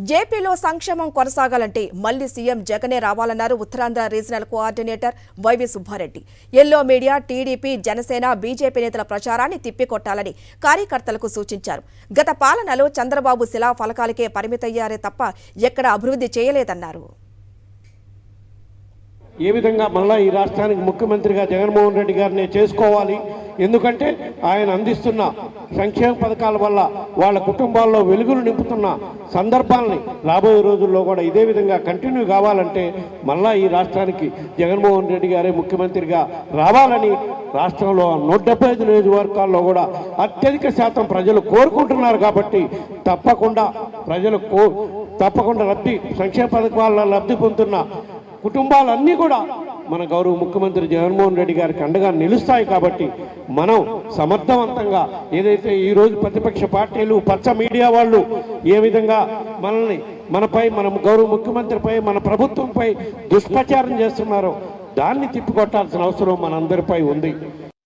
జేపీలో సంక్షేమం కొనసాగాలంటే మళ్లీ సీఎం జగనే రావాలన్నారు Uttarandhra regional coordinator Y V Subbareddy. Yellow media, TDP, Janasena, BJP నేతల ప్రచారాన్ని తిప్పికొట్టాలని కార్యకర్తలకు సూచించారు. గత పాలనలో చంద్రబాబు శిలా ఫలకాలకే పరిమితయ్యారే తప్ప ఎక్కడ అభివృద్ధి చేయలేదన్నారు. ఏ విధంగా మళ్ళా ఈ రాష్ట్రానికి ముఖ్యమంత్రిగా జగన్మోహన్ రెడ్డి గారిని చేసుకోవాలి. ఎందుకంటే ఆయన అందిస్తున్న సంక్షేమ పథకాల వల్ల వాళ్ళ కుటుంబాల్లో వెలుగులు నింపుతున్న సందర్భాలని రాబోయే రోజుల్లో కూడా ఇదే విధంగా కంటిన్యూ కావాలంటే మళ్ళా ఈ రాష్ట్రానికి జగన్మోహన్ రెడ్డి గారే ముఖ్యమంత్రిగా రావాలని రాష్ట్రంలో 175 నియోజకవర్గాల్లో కూడా అత్యధిక శాతం ప్రజలు కోరుకుంటున్నారు. కాబట్టి తప్పకుండా సంక్షేమ పథకాల లబ్ధి పొందుతున్న కుటుంబాలన్నీ కూడా మన గౌరవ ముఖ్యమంత్రి జగన్మోహన్ రెడ్డి గారికి అండగా నిలుస్తాయి. కాబట్టి మనం సమర్థవంతంగా ఏదైతే ఈరోజు ప్రతిపక్ష పార్టీలు, పచ్చ మీడియా వాళ్ళు ఏ విధంగా మనపై, మన గౌరవ ముఖ్యమంత్రిపై, మన ప్రభుత్వంపై దుష్ప్రచారం చేస్తున్నారో దాన్ని తిప్పికొట్టాల్సిన అవసరం మనందరిపై ఉంది.